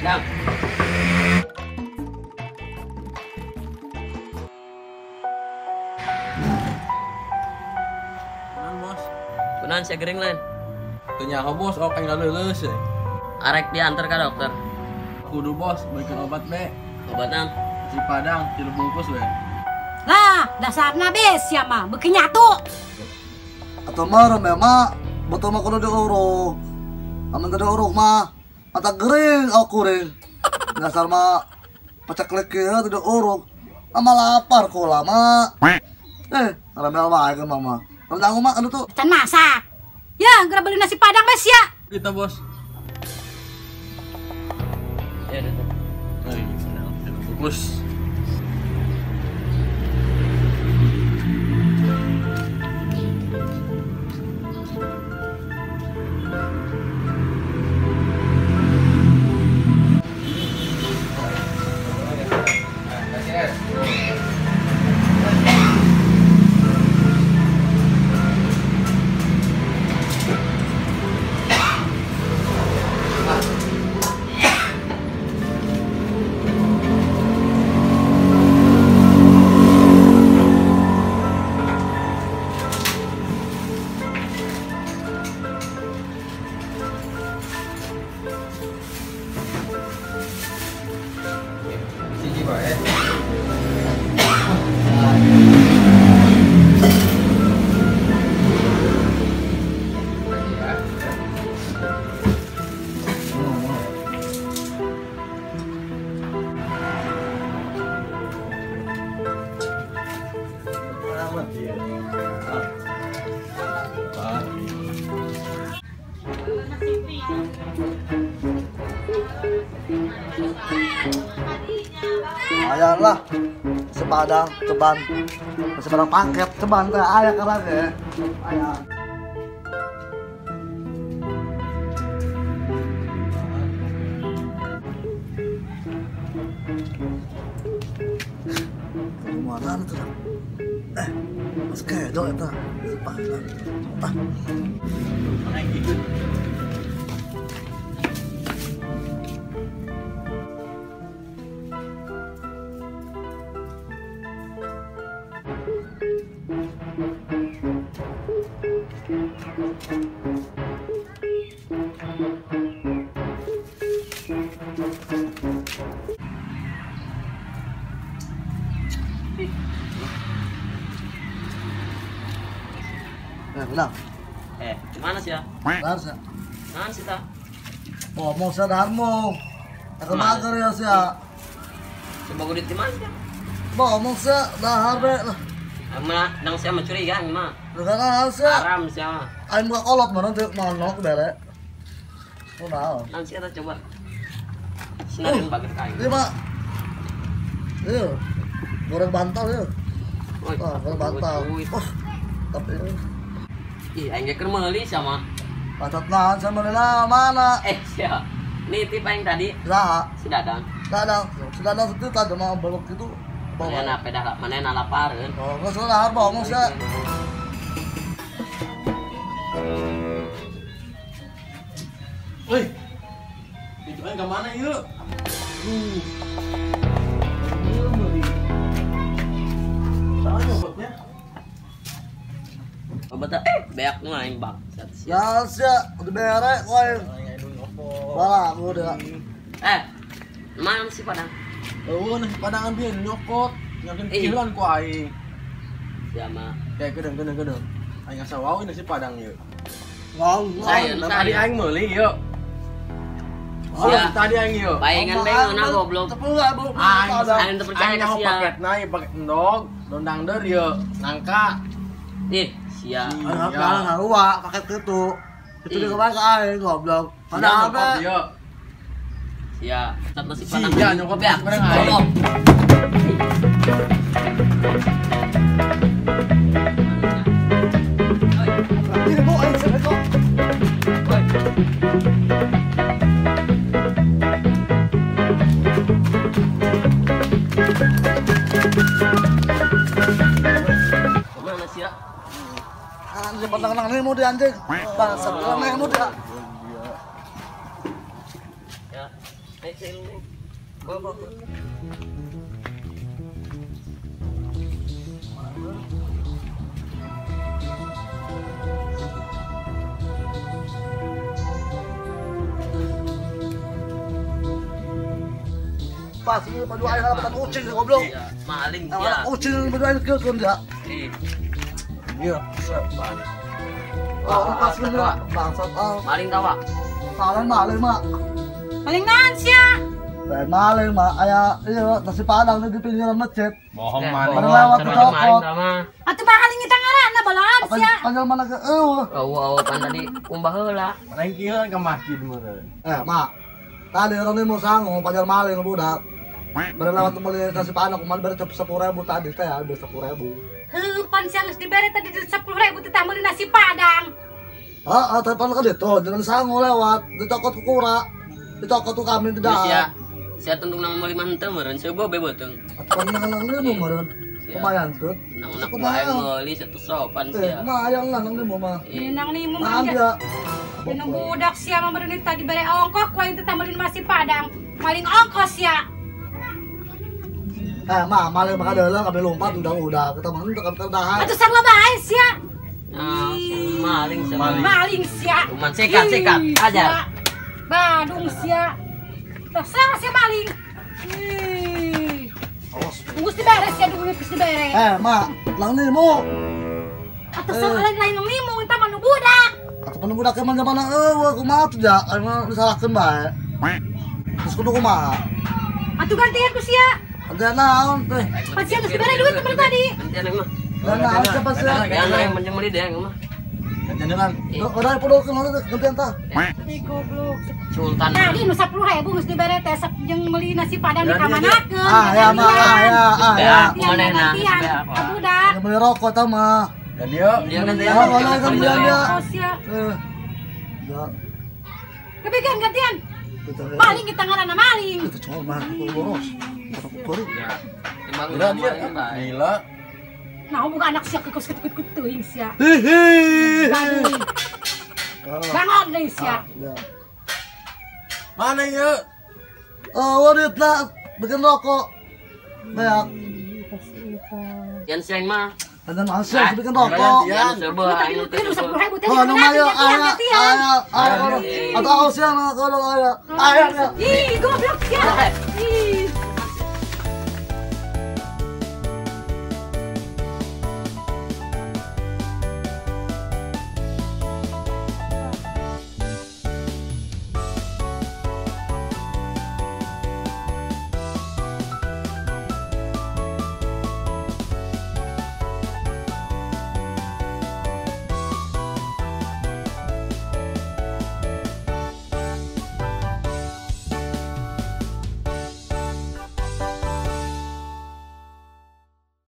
Dang. Kunaon bos? Kunaon sia gering lain? Teu nyaho bos, ok aing leuleus. Arek diantar ka dokter. Kudu bos, beukeun obat be. Obat naon? Si Padang 3 bungkus we. Lah, dasarna bes ya mah, beuki nyatu. Atau mah memang betul mah kudu diuruk. Amun teu diuruk mah mata gering aku ring. Dasar mah pacak kieu teu diuruk. Ama lapar ku lama. Ramel wae ke mama. Rendang mah anu tuh. Can masak. Ya, geura beli nasi padang bes ya. Kita bos. Ya, dokter. Ai, 3 bungkus. Siji bae. Ayan lah. Sepadang ceban. Sepadang paket ceban teh aya karang ya. Aya. Mana tuh? Mas kedo eta. Sepadang. Tah. Bilang. Mana sih ya? Dar sa. Naon sih ta? Ngomong sadarmu. Aku mager ya sia. Coba gudit di mana sih? Ngomong sa dahar be lah. Mana nang sia mencurigaan mah. Dengan sia. Haram sia mah. Aing buka kolot mana teu manok bere. Oh naon? Naon sia ta coba. Sinarin bagi kain. Ieu mah. Ieu. Goreng bantal ieu. Woi, Wah, goreng bantal. woi. Wah. Tapi Ih, aing ge keur meuli sia mah. patat naon sama nila mana? Sia. Nitip aing tadi Saha? si Dadang. Dadang. Sudah ada setu tadi mah belok itu. Manehna pedah manehna lapareun. Oh, geus dahar ngomong sia. Woi. Tujuan ke mana yuk? Soalnya obatnya. Obat beak nu aing bang. Ya sia, udah bere koe. Wala, aku udah. Mana sih Padang? Oh, nasi Padangan dia nyokot. Yakin kiluan ku aing. Ya mah. Kayak gedeng. Aing asa wau nasi Padang yuk. Ngong. Saya, Tadi aing meuli yuk. Oh, Sia. tadi aing yuk. Bayangan bengeuna goblok. Tepung enggak, Bu? Aing teu percaya ka Aing sia. paketna ieu paket endog, dondang deur yuk. Nangka. Ih, sia. Ayo kalah hawa paket kitu. Itu di kemana aing goblok. Padahal be. Yuk. Sia, tetap nasi Sia, Padang. nyokot beak. bareng aing. Goblok. Ini Bu aing sedekah. Mana sia? Anjing patang-patang ini mau di anjing. Bangsat, lemeh mau dia. Ya. Bawa. Pas ini padu air halaman kucing goblok. Sia, maling Nah, sia. kucing padu air kieu kan dia. Ih, Iya. Oh, pas ini bangsat ah. maling tawa. Maling mak. Paling naon sia? Maling mak aya ieu nasi padang di pinggiran masjid. Bohong Ya, maling. Pada lewat Sama toko. maling sama. Atuh bakaling kita ngaranna balaan sia. Panjang mana ke Oh, pan tadi kumbah heula. Lain kieu ke masjid meureun. mak. Tadi orang ini mau sanggup panjang maling budak. Pada lewat beli nasi padang kemarin beri 10.000 tadi teh ada 10.000. Heuh, pan sia geus dibere tadi 10.000 teh tah meuli nasi padang. Tapi pan kan itu jangan sanggup lewat di toko tukura. Di toko tuh kami tidak. Sia. Sia tunduk nang meuli mah henteu meureun seueuh bebeuteung. Pan nang lemu meureun. Lumayan tuh. Nang unak bae meuli satu sopan sia. Lumayan lah nang lemu mah. Nang limu Nah, mah. dia. Dina budak sia mah berenit tadi dibere ongkos ku aing teh tah meuli nasi padang. Maling ongkos ya. Maling mah ada lah kami lompat udah kita mah untuk terdahan. Atuh sarua bae sia. Nah, maling sia. Maling sia. Cuman sikat ajar. Badung sia. Terserah sia maling. Ih. Geus dibere sia duit geus dibere. Mak, lang lemu. Atuh sarua lain nang limu entah mah nu budak. Atau kan budak ke mana kumaha tuh ja, emang disalahkeun bae. Terus kudu kumaha? Atuh gantian ku sia. Ada naon teh? Pasien geus dibere duit temen tadi. Nanti anak mah. Dan naon siapa sih? Ya anak yang panjang meuli deh mah. Jangan Udah podokeun nanti gantian tah. Ih goblok. Sultan. Tadi nu 10.000 geus dibere teh jeung meuli nasi padang di kamanakeun. Ya Kumanehna gantian. Ka budak. Yang beli rokok tah mah. Dan dia Dia kan Ya, boleh kan bilang dia. Oh sia. Ya, Kebigan gantian. kita Maling kita ngaranna maling. itu cuma mah boros. Korup. Ya. Timbang udah dia bae. gila. Nah, bukan anak sia kekus ketut teuing sia. Hihi. Baduy. Bangon deui sia. Ya. Mana ya? Warit lah bikin rokok. Banyak. Yan siang mah. Ada masuk bikin rokok. Yan seueuh aing teh. Lu 10.000 teh. Oh, namanya ayah. Atau siapa kalau ayah. Ayah. Ih, goblok sia. Ih.